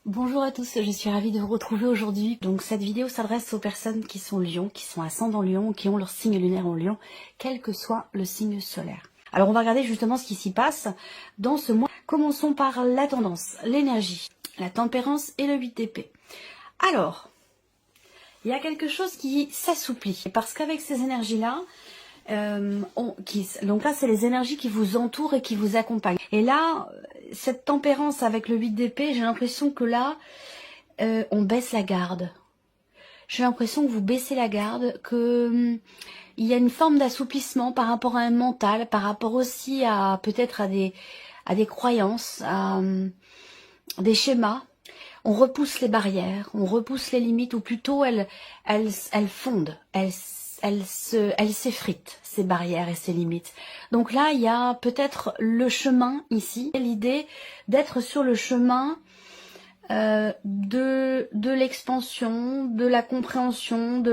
Bonjour à tous, je suis ravie de vous retrouver aujourd'hui. Donc cette vidéo s'adresse aux personnes qui sont Lion, qui sont ascendant Lion, qui ont leur signe lunaire en Lion, quel que soit le signe solaire. Alors on va regarder justement ce qui s'y passe dans ce mois. Commençons par la tendance, l'énergie, la tempérance et le 8 d'épée. Alors, il y a quelque chose qui s'assouplit, parce qu'avec ces énergies-là, donc là c'est les énergies qui vous entourent et qui vous accompagnent. Et là, cette tempérance avec le 8 d'épée, j'ai l'impression que là, on baisse la garde. J'ai l'impression que vous baissez la garde, que il y a une forme d'assouplissement par rapport à un mental, par rapport aussi à peut-être à des croyances, à des schémas. On repousse les barrières, on repousse les limites, ou plutôt elles fondent, elles s'effritent, ces barrières et ces limites. Donc là, il y a peut-être le chemin ici, l'idée d'être sur le chemin de l'expansion, de la compréhension,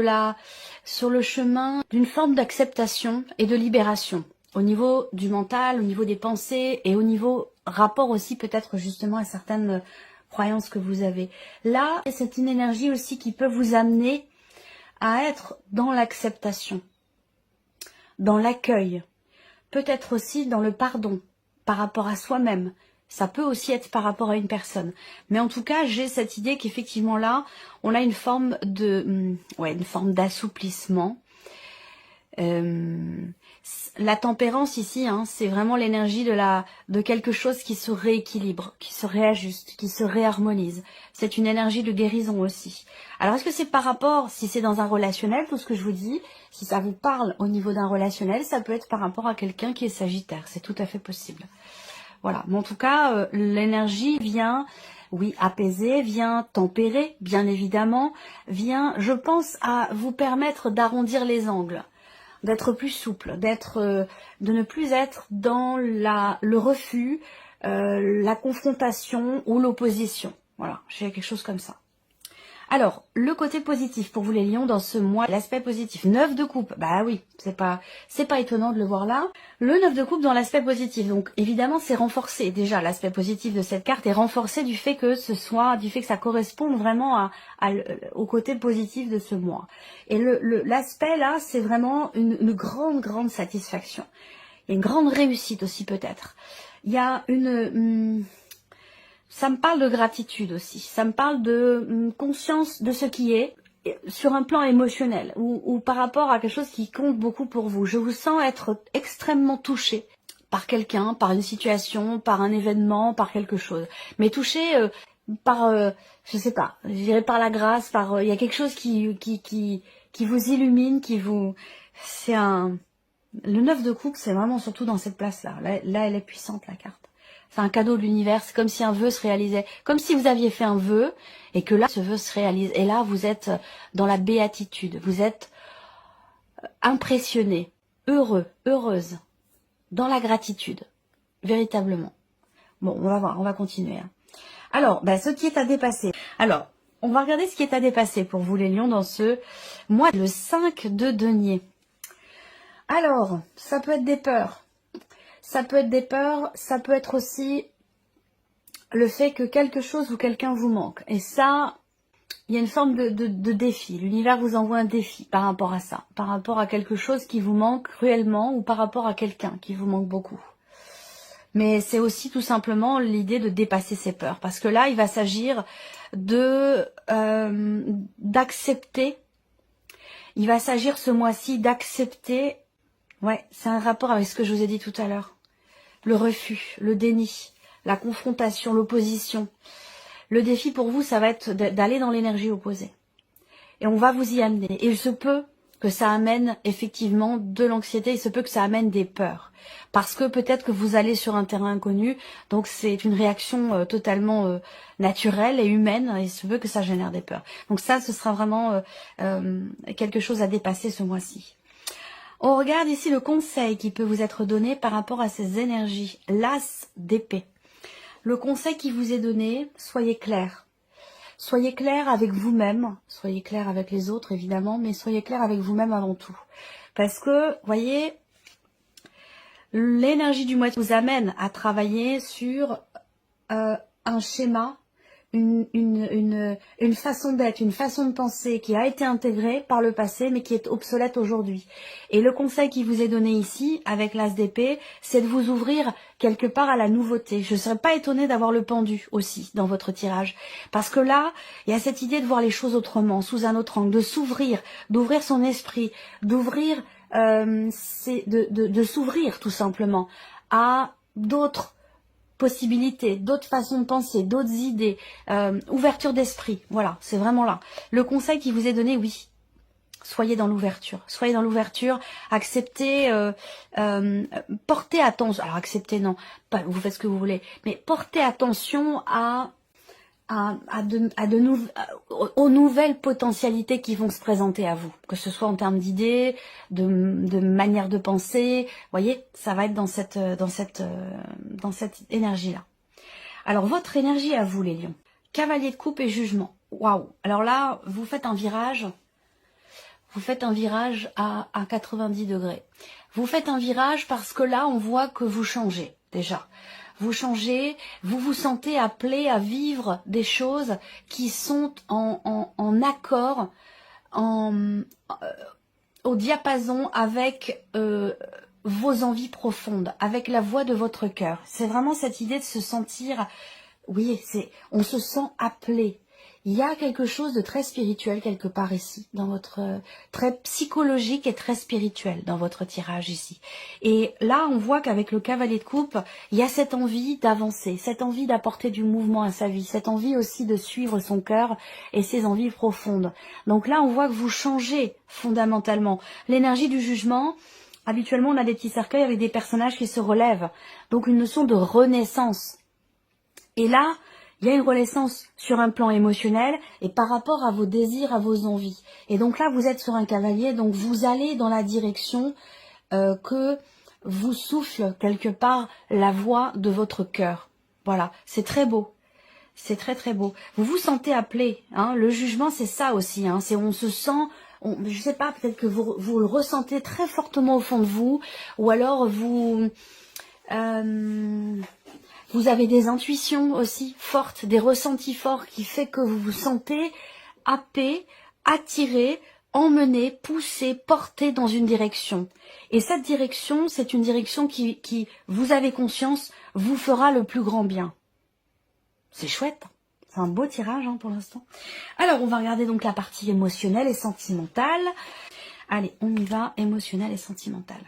sur le chemin d'une forme d'acceptation et de libération au niveau du mental, au niveau des pensées et au niveau rapport aussi peut-être justement à certaines croyances que vous avez. Là, c'est une énergie aussi qui peut vous amener à être dans l'acceptation, dans l'accueil, peut-être aussi dans le pardon par rapport à soi-même. Ça peut aussi être par rapport à une personne. Mais en tout cas, j'ai cette idée qu'effectivement là, on a une forme une forme d'assouplissement. La tempérance ici, c'est vraiment l'énergie de quelque chose qui se rééquilibre, qui se réajuste, qui se réharmonise. C'est une énergie de guérison aussi. Alors est-ce que c'est par rapport, si c'est dans un relationnel, tout ce que je vous dis, si ça vous parle au niveau d'un relationnel, ça peut être par rapport à quelqu'un qui est Sagittaire, c'est tout à fait possible. Voilà, mais en tout cas, l'énergie vient, oui, apaiser, vient tempérer, bien évidemment, vient, je pense, à vous permettre d'arrondir les angles, d'être plus souple, de ne plus être dans le refus, la confrontation ou l'opposition. Voilà, j'ai quelque chose comme ça. Alors, le côté positif pour vous les lions dans ce mois, l'aspect positif, 9 de coupe, bah oui, c'est pas étonnant de le voir là. Le 9 de coupe dans l'aspect positif, donc évidemment c'est renforcé, déjà l'aspect positif de cette carte est renforcé du fait que ça corresponde vraiment au côté positif de ce mois. Et l'aspect là, c'est vraiment une grande satisfaction. Et une grande réussite aussi peut-être. Il y a ça me parle de gratitude aussi, ça me parle de conscience de ce qui est, sur un plan émotionnel, ou par rapport à quelque chose qui compte beaucoup pour vous. Je vous sens être extrêmement touché par quelqu'un, par une situation, par un événement, par quelque chose. Mais touché par, je sais pas, je dirais par la grâce, il y a quelque chose qui vous illumine, le 9 de coupe, c'est vraiment surtout dans cette place-là. Là, elle est puissante, la carte. C'est un cadeau de l'univers, c'est comme si un vœu se réalisait. Comme si vous aviez fait un vœu, et que là, ce vœu se réalise. Et là, vous êtes dans la béatitude. Vous êtes impressionné, heureux, heureuse, dans la gratitude. Véritablement. Bon, on va voir, on va continuer. Alors, ce qui est à dépasser. Alors, on va regarder ce qui est à dépasser pour vous les lions dans ce mois. Le 5 de denier. Alors, ça peut être des peurs. Ça peut être des peurs, ça peut être aussi le fait que quelque chose ou quelqu'un vous manque. Et ça, il y a une forme de défi. L'univers vous envoie un défi par rapport à ça, par rapport à quelque chose qui vous manque cruellement ou par rapport à quelqu'un qui vous manque beaucoup. Mais c'est aussi tout simplement l'idée de dépasser ses peurs. Parce que là, il va s'agir d'accepter. Il va s'agir ce mois-ci d'accepter. Ouais, c'est un rapport avec ce que je vous ai dit tout à l'heure. Le refus, le déni, la confrontation, l'opposition. Le défi pour vous, ça va être d'aller dans l'énergie opposée. Et on va vous y amener. Et il se peut que ça amène effectivement de l'anxiété, il se peut que ça amène des peurs. Parce que peut-être que vous allez sur un terrain inconnu, donc c'est une réaction totalement naturelle et humaine, et il se peut que ça génère des peurs. Donc ça, ce sera vraiment quelque chose à dépasser ce mois-ci. On regarde ici le conseil qui peut vous être donné par rapport à ces énergies. L'as d'épée. Le conseil qui vous est donné, soyez clair. Soyez clair avec vous-même, soyez clair avec les autres évidemment, mais soyez clair avec vous-même avant tout. Parce que, voyez, l'énergie du mois vous amène à travailler sur un schéma une façon d'être, une façon de penser qui a été intégrée par le passé mais qui est obsolète aujourd'hui. Et le conseil qui vous est donné ici avec l'As d'épée, c'est de vous ouvrir quelque part à la nouveauté. Je ne serais pas étonnée d'avoir le pendu aussi dans votre tirage. Parce que là, il y a cette idée de voir les choses autrement, sous un autre angle, de s'ouvrir, d'ouvrir son esprit, d'ouvrir, de s'ouvrir tout simplement à d'autres possibilités, d'autres façons de penser, d'autres idées, ouverture d'esprit, voilà, c'est vraiment là. Le conseil qui vous est donné, oui, soyez dans l'ouverture, acceptez, portez attention, alors acceptez non, pas, vous faites ce que vous voulez, mais portez attention aux nouvelles potentialités qui vont se présenter à vous, que ce soit en termes d'idées, de manière de penser, vous voyez, ça va être dans cette énergie-là. Alors, votre énergie à vous, les lions. Cavalier de coupe et jugement. Waouh. Alors là, vous faites un virage à 90 degrés. Vous faites un virage parce que là, on voit que vous changez, déjà. Vous changez, vous vous sentez appelé à vivre des choses qui sont en accord, au diapason avec vos envies profondes, avec la voix de votre cœur. C'est vraiment cette idée de se sentir, oui, on se sent appelé. Il y a quelque chose de très spirituel quelque part ici, dans votre très psychologique et très spirituel dans votre tirage ici. Et là, on voit qu'avec le cavalier de coupe, il y a cette envie d'avancer, cette envie d'apporter du mouvement à sa vie, cette envie aussi de suivre son cœur et ses envies profondes. Donc là, on voit que vous changez fondamentalement. L'énergie du jugement, habituellement, on a des petits cercueils avec des personnages qui se relèvent. Donc une notion de renaissance. Et là, il y a une renaissance sur un plan émotionnel et par rapport à vos désirs, à vos envies. Et donc là, vous êtes sur un cavalier, donc vous allez dans la direction que vous souffle quelque part la voix de votre cœur. Voilà, c'est très beau. C'est très très beau. Vous vous sentez appelé. Hein, le jugement, c'est ça aussi. Hein, c'est on se sent... je sais pas, peut-être que vous le ressentez très fortement au fond de vous. Ou alors vous avez des intuitions aussi fortes, des ressentis forts qui fait que vous vous sentez happé, attiré, emmené, poussé, porté dans une direction. Et cette direction, c'est une direction qui, vous avez conscience, vous fera le plus grand bien. C'est chouette. C'est un beau tirage hein, pour l'instant. Alors, on va regarder donc la partie émotionnelle et sentimentale. Allez, on y va, émotionnelle et sentimentale.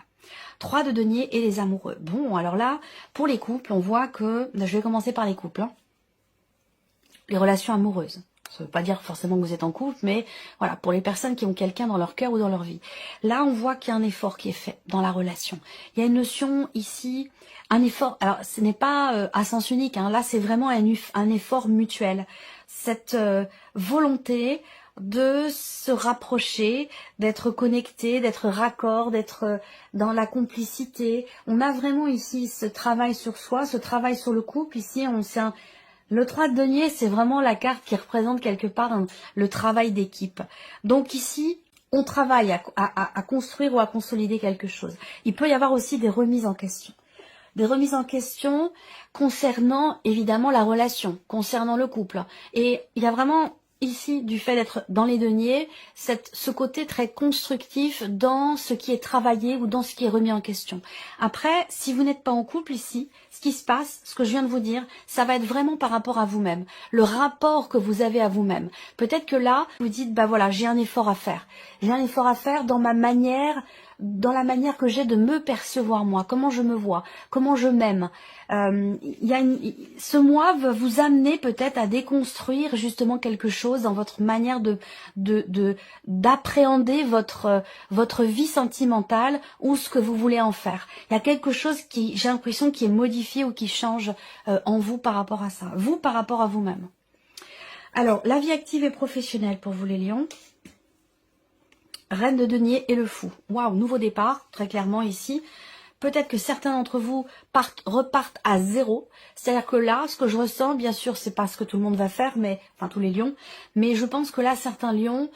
3 de denier et les amoureux. Bon, alors là, pour les couples, on voit que... Je vais commencer par les couples. Hein. Les relations amoureuses. Ça ne veut pas dire forcément que vous êtes en couple, mais voilà, pour les personnes qui ont quelqu'un dans leur cœur ou dans leur vie. Là, on voit qu'il y a un effort qui est fait dans la relation. Il y a une notion ici, un effort... Alors, ce n'est pas à sens unique. Hein, là, c'est vraiment un effort mutuel. Cette volonté de se rapprocher, d'être connecté, d'être raccord, d'être dans la complicité. On a vraiment ici ce travail sur soi, ce travail sur le couple. Ici, le 3 de denier, c'est vraiment la carte qui représente quelque part le travail d'équipe. Donc ici, on travaille à construire ou à consolider quelque chose. Il peut y avoir aussi des remises en question. Des remises en question concernant évidemment la relation, concernant le couple. Et il y a vraiment... ici, du fait d'être dans les deniers, ce côté très constructif dans ce qui est travaillé ou dans ce qui est remis en question. Après, si vous n'êtes pas en couple ici, ce qui se passe, ce que je viens de vous dire, ça va être vraiment par rapport à vous-même, le rapport que vous avez à vous-même. Peut-être que là, vous dites, bah voilà, j'ai un effort à faire. J'ai un effort à faire dans ma manière, dans la manière que j'ai de me percevoir moi, comment je me vois, comment je m'aime. Ce mois va vous amener peut-être à déconstruire justement quelque chose dans votre manière d'appréhender votre vie sentimentale ou ce que vous voulez en faire. Il y a quelque chose qui, j'ai l'impression, qui est modifié ou qui change en vous par rapport à ça, vous par rapport à vous-même. Alors, la vie active et professionnelle pour vous les lions. Reine de denier et le fou. Waouh, nouveau départ, très clairement ici. Peut-être que certains d'entre vous repartent à zéro. C'est-à-dire que là, ce que je ressens, bien sûr, c'est pas ce que tout le monde va faire, mais enfin tous les lions. Mais je pense que là, certains lions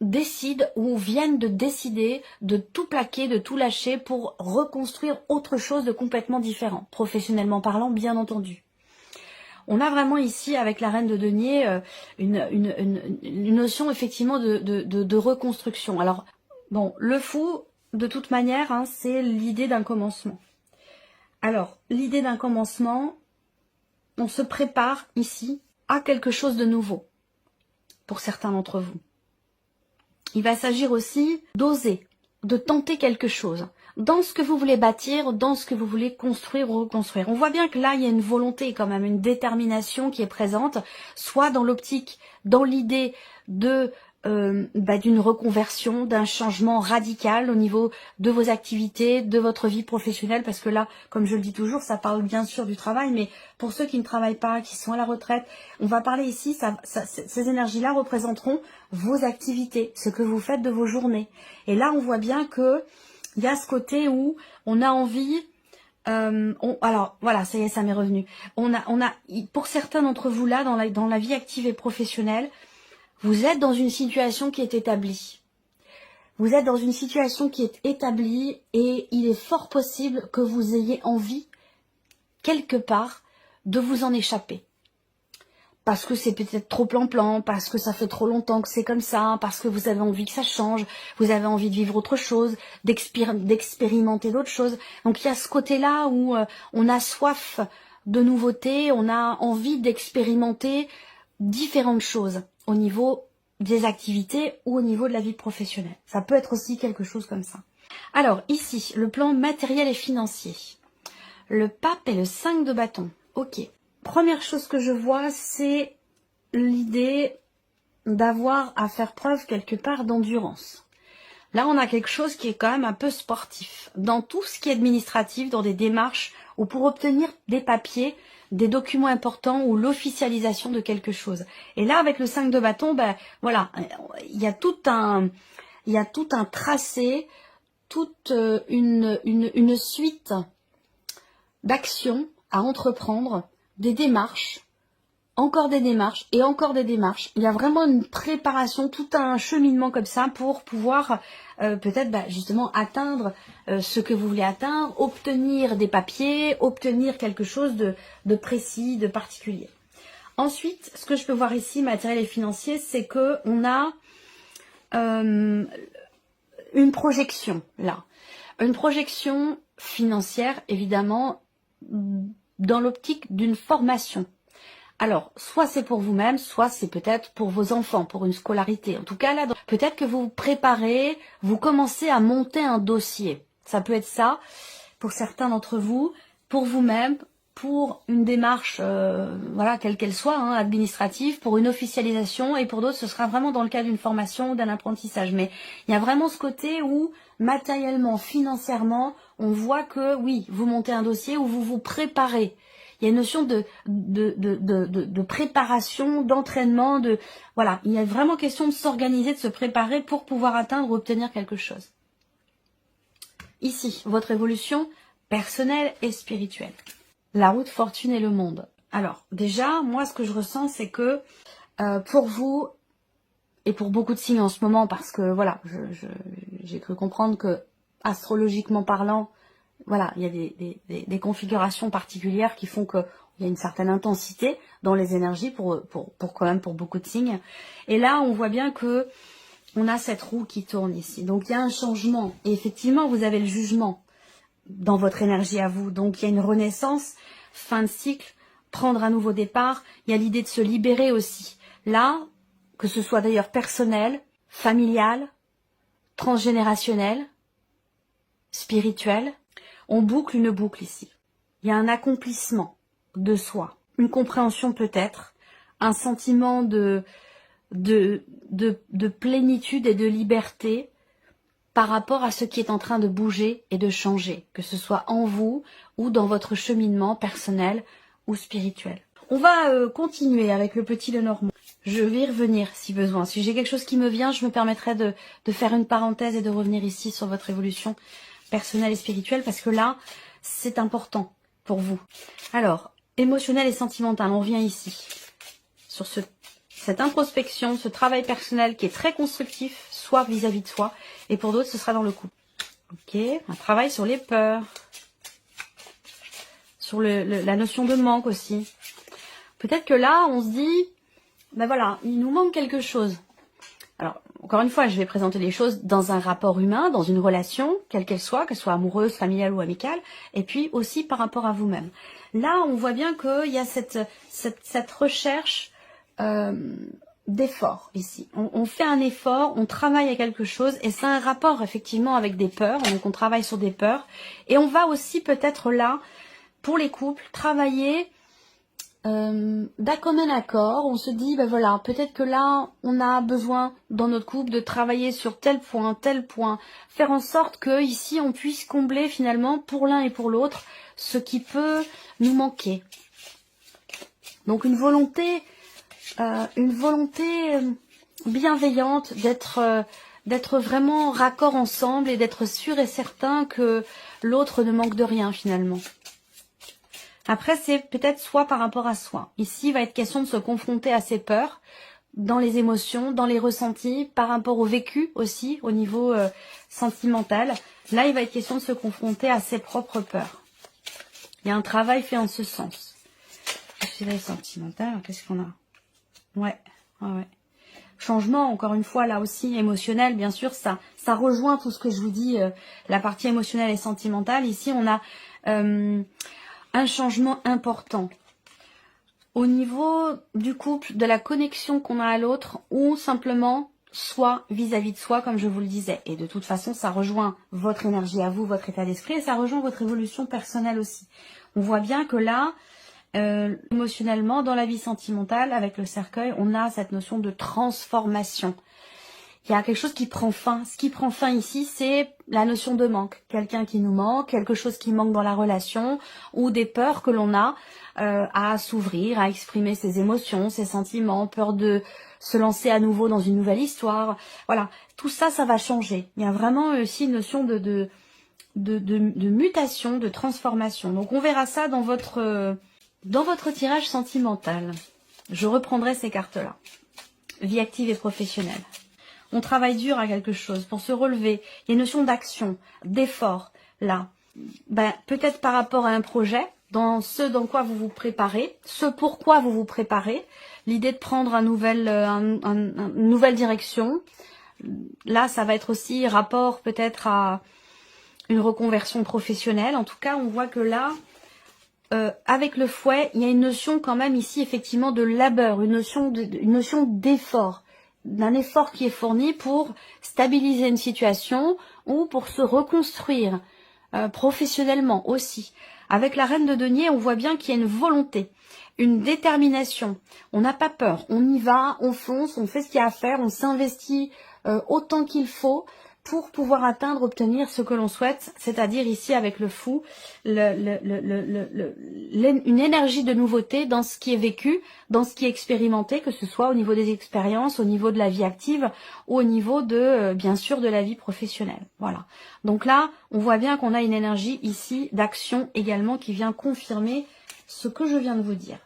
décident ou viennent de décider de tout plaquer, de tout lâcher pour reconstruire autre chose de complètement différent, professionnellement parlant, bien entendu. On a vraiment ici, avec la reine de denier, une notion effectivement de reconstruction. Alors, bon, le fou, de toute manière, hein, c'est l'idée d'un commencement. Alors, l'idée d'un commencement, on se prépare ici à quelque chose de nouveau, pour certains d'entre vous. Il va s'agir aussi d'oser, de tenter quelque chose, dans ce que vous voulez bâtir, dans ce que vous voulez construire ou reconstruire. On voit bien que là, il y a une volonté quand même, une détermination qui est présente, soit dans l'optique, dans l'idée de d'une reconversion, d'un changement radical au niveau de vos activités, de votre vie professionnelle, parce que là, comme je le dis toujours, ça parle bien sûr du travail, mais pour ceux qui ne travaillent pas, qui sont à la retraite, on va parler ici, ces énergies-là représenteront vos activités, ce que vous faites de vos journées. Et là, on voit bien que il y a ce côté où on a envie, alors voilà, ça y est, ça m'est revenu. Pour certains d'entre vous là, dans la vie active et professionnelle, vous êtes dans une situation qui est établie. Vous êtes dans une situation qui est établie et il est fort possible que vous ayez envie, quelque part, de vous en échapper. Parce que c'est peut-être trop plan-plan, parce que ça fait trop longtemps que c'est comme ça, parce que vous avez envie que ça change, vous avez envie de vivre autre chose, d'expérimenter d'autres choses. Donc il y a ce côté-là où on a soif de nouveautés, on a envie d'expérimenter différentes choses au niveau des activités ou au niveau de la vie professionnelle. Ça peut être aussi quelque chose comme ça. Alors ici, le plan matériel et financier. Le pape et le 5 de bâton. Ok. Première chose que je vois, c'est l'idée d'avoir à faire preuve quelque part d'endurance. Là, on a quelque chose qui est quand même un peu sportif. Dans tout ce qui est administratif, dans des démarches ou pour obtenir des papiers, des documents importants ou l'officialisation de quelque chose. Et là, avec le 5 de bâton, ben voilà, il y a tout un tracé, toute une suite d'actions à entreprendre, des démarches, encore des démarches et encore des démarches. Il y a vraiment une préparation, tout un cheminement comme ça pour pouvoir peut-être justement atteindre ce que vous voulez atteindre, obtenir des papiers, obtenir quelque chose de précis, de particulier. Ensuite, ce que je peux voir ici, matériel et financier, c'est que on a une projection là. Une projection financière, évidemment, dans l'optique d'une formation. Alors, soit c'est pour vous-même, soit c'est peut-être pour vos enfants, pour une scolarité. En tout cas, là, peut-être que vous vous préparez, vous commencez à monter un dossier. Ça peut être ça, pour certains d'entre vous, pour vous-même, pour une démarche, voilà, quelle qu'elle soit, hein, administrative, pour une officialisation, et pour d'autres, ce sera vraiment dans le cadre d'une formation ou d'un apprentissage. Mais il y a vraiment ce côté où, matériellement, financièrement, on voit que, oui, vous montez un dossier où vous vous préparez. Il y a une notion de préparation, d'entraînement, voilà, il y a vraiment question de s'organiser, de se préparer pour pouvoir atteindre ou obtenir quelque chose. Ici, votre évolution personnelle et spirituelle. La route, fortune et le monde. Alors, déjà, moi, ce que je ressens, c'est que pour vous, et pour beaucoup de signes en ce moment, parce que, voilà, j'ai cru comprendre que, astrologiquement parlant, voilà, il y a des configurations particulières qui font qu'il y a une certaine intensité dans les énergies pour quand même pour beaucoup de signes. Et là, on voit bien que on a cette roue qui tourne ici. Donc, il y a un changement. Et effectivement, vous avez le jugement dans votre énergie à vous. Donc, il y a une renaissance, fin de cycle, prendre un nouveau départ. Il y a l'idée de se libérer aussi. Là, que ce soit d'ailleurs personnel, familial, transgénérationnel, spirituel, on boucle une boucle ici. Il y a un accomplissement de soi, une compréhension peut-être, un sentiment de plénitude et de liberté par rapport à ce qui est en train de bouger et de changer, que ce soit en vous ou dans votre cheminement personnel ou spirituel. On va continuer avec le petit Lenormand. Je vais y revenir si besoin. Si j'ai quelque chose qui me vient, je me permettrai de faire une parenthèse et de revenir ici sur votre évolution personnelle et spirituelle, parce que là, c'est important pour vous. Alors, émotionnel et sentimental, on revient ici sur cette introspection, ce travail personnel qui est très constructif, soit vis-à-vis de soi, et pour d'autres, ce sera dans le couple. Ok, un travail sur les peurs, sur la notion de manque aussi. Peut-être que là, on se dit, ben voilà, il nous manque quelque chose. Alors, encore une fois, je vais présenter les choses dans un rapport humain, dans une relation, quelle qu'elle soit amoureuse, familiale ou amicale, et puis aussi par rapport à vous-même. Là, on voit bien qu'il y a cette recherche d'effort ici. On fait un effort, on travaille à quelque chose, et c'est un rapport effectivement avec des peurs, donc on travaille sur des peurs, et on va aussi peut-être là, pour les couples, travailler d'un commun accord. On se dit, ben voilà, peut-être que là, on a besoin dans notre couple de travailler sur tel point, faire en sorte que ici, on puisse combler finalement pour l'un et pour l'autre ce qui peut nous manquer. Donc une volonté bienveillante d'être vraiment raccord ensemble et d'être sûr et certain que l'autre ne manque de rien finalement. Après, c'est peut-être soi par rapport à soi. Ici, il va être question de se confronter à ses peurs, dans les émotions, dans les ressentis, par rapport au vécu aussi, au niveau sentimental. Là, il va être question de se confronter à ses propres peurs. Il y a un travail fait en ce sens. Je dirais sentimental, qu'est-ce qu'on a? Ouais. Changement, encore une fois, là aussi, émotionnel, bien sûr, ça rejoint tout ce que je vous dis, la partie émotionnelle et sentimentale. Ici, on a un changement important au niveau du couple, de la connexion qu'on a à l'autre, ou simplement soi vis-à-vis de soi, comme je vous le disais. Et de toute façon, ça rejoint votre énergie à vous, votre état d'esprit, et ça rejoint votre évolution personnelle aussi. On voit bien que là, émotionnellement, dans la vie sentimentale, avec le cercueil, on a cette notion de transformation. Il y a quelque chose qui prend fin. Ce qui prend fin ici, c'est la notion de manque. Quelqu'un qui nous manque, quelque chose qui manque dans la relation, ou des peurs que l'on a à s'ouvrir, à exprimer ses émotions, ses sentiments, peur de se lancer à nouveau dans une nouvelle histoire. Voilà, tout ça, ça va changer. Il y a vraiment aussi une notion de mutation, de transformation. Donc on verra ça dans votre tirage sentimental. Je reprendrai ces cartes-là. Vie active et professionnelle. On travaille dur à quelque chose pour se relever. Il y a une notion d'action, d'effort, là. Peut-être par rapport à un projet, dans ce dans quoi vous vous préparez, ce pourquoi vous vous préparez, l'idée de prendre une nouvelle direction. Là, ça va être aussi rapport peut-être à une reconversion professionnelle. En tout cas, on voit que là, avec le fouet, il y a une notion quand même ici, effectivement, de labeur, une notion d'effort. D'un effort qui est fourni pour stabiliser une situation ou pour se reconstruire professionnellement aussi. Avec la reine de denier, on voit bien qu'il y a une volonté, une détermination. On n'a pas peur, on y va, on fonce, on fait ce qu'il y a à faire, on s'investit autant qu'il faut pour pouvoir obtenir ce que l'on souhaite, c'est-à-dire ici avec le fou, une énergie de nouveauté dans ce qui est vécu, dans ce qui est expérimenté, que ce soit au niveau des expériences, au niveau de la vie active, ou au niveau de, bien sûr, de la vie professionnelle. Voilà. Donc là, on voit bien qu'on a une énergie ici d'action également qui vient confirmer ce que je viens de vous dire.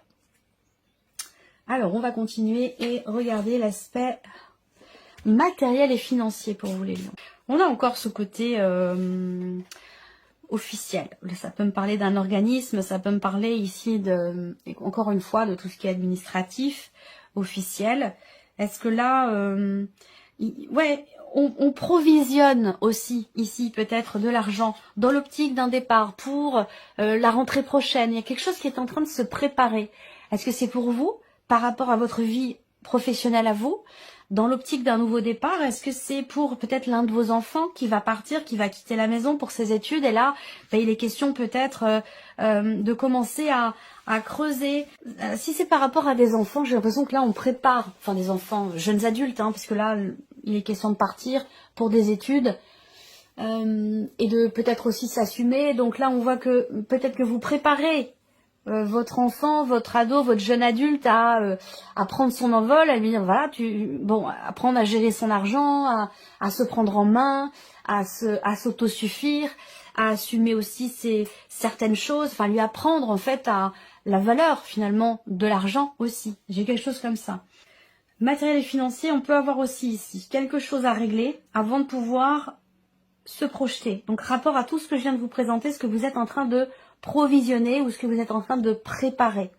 Alors, on va continuer et regarder l'aspect matériel et financier pour vous les lions. On a encore ce côté officiel. Ça peut me parler d'un organisme, ça peut me parler ici encore une fois de tout ce qui est administratif, officiel. Est-ce que là, on provisionne aussi ici peut-être de l'argent dans l'optique d'un départ pour la rentrée prochaine. Il y a quelque chose qui est en train de se préparer. Est-ce que c'est pour vous par rapport à votre vie professionnelle à vous? Dans l'optique d'un nouveau départ, est-ce que c'est pour peut-être l'un de vos enfants qui va partir, qui va quitter la maison pour ses études? Et là, il est question peut-être de commencer à creuser. Si c'est par rapport à des enfants, j'ai l'impression que là, on prépare, enfin des enfants, jeunes adultes, parce que là, il est question de partir pour des études et de peut-être aussi s'assumer. Donc là, on voit que peut-être que vous préparez votre enfant, votre ado, votre jeune adulte à prendre son envol, à lui dire voilà, apprendre à gérer son argent, à se prendre en main, à s'autosuffire, à assumer aussi certaines choses, enfin lui apprendre en fait à la valeur finalement de l'argent aussi. J'ai quelque chose comme ça. Matériel et financier, on peut avoir aussi ici quelque chose à régler avant de pouvoir se projeter. Donc rapport à tout ce que je viens de vous présenter, ce que vous êtes en train de provisionner ou ce que vous êtes en train de préparer.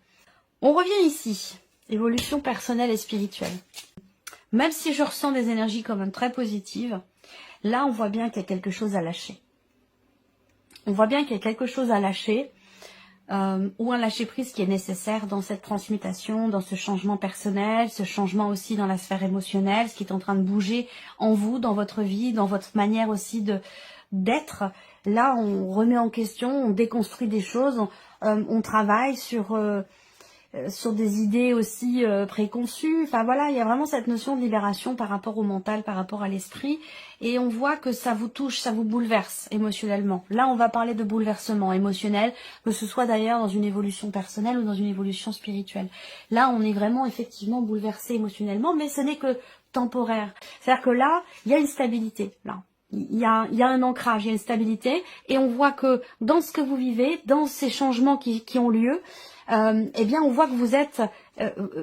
On revient ici, évolution personnelle et spirituelle. Même si je ressens des énergies quand même très positives, là on voit bien qu'il y a quelque chose à lâcher. On voit bien qu'il y a quelque chose à lâcher, ou un lâcher-prise qui est nécessaire dans cette transmutation, dans ce changement personnel, ce changement aussi dans la sphère émotionnelle, ce qui est en train de bouger en vous, dans votre vie, dans votre manière aussi d'être. Là, on remet en question, on déconstruit des choses, on travaille sur des idées aussi préconçues. Enfin voilà, il y a vraiment cette notion de libération par rapport au mental, par rapport à l'esprit. Et on voit que ça vous touche, ça vous bouleverse émotionnellement. Là, on va parler de bouleversement émotionnel, que ce soit d'ailleurs dans une évolution personnelle ou dans une évolution spirituelle. Là, on est vraiment effectivement bouleversé émotionnellement, mais ce n'est que temporaire. C'est-à-dire que là, il y a une stabilité, là. Il y a un ancrage, il y a une stabilité, et on voit que dans ce que vous vivez, dans ces changements qui ont lieu, eh bien on voit que vous êtes,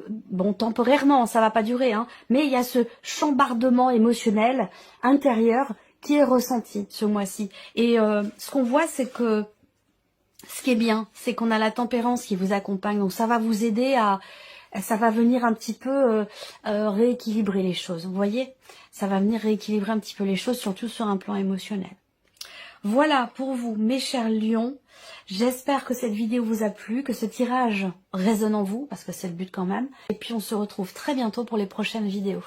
bon temporairement, ça va pas durer, hein, mais il y a ce chambardement émotionnel intérieur qui est ressenti ce mois-ci. Et ce qu'on voit, c'est que ce qui est bien, c'est qu'on a la tempérance qui vous accompagne, donc ça va vous aider ça va venir un petit peu rééquilibrer les choses, vous voyez, ça va venir rééquilibrer un petit peu les choses, surtout sur un plan émotionnel. Voilà pour vous, mes chers lions. J'espère que cette vidéo vous a plu, que ce tirage résonne en vous, parce que c'est le but quand même. Et puis on se retrouve très bientôt pour les prochaines vidéos.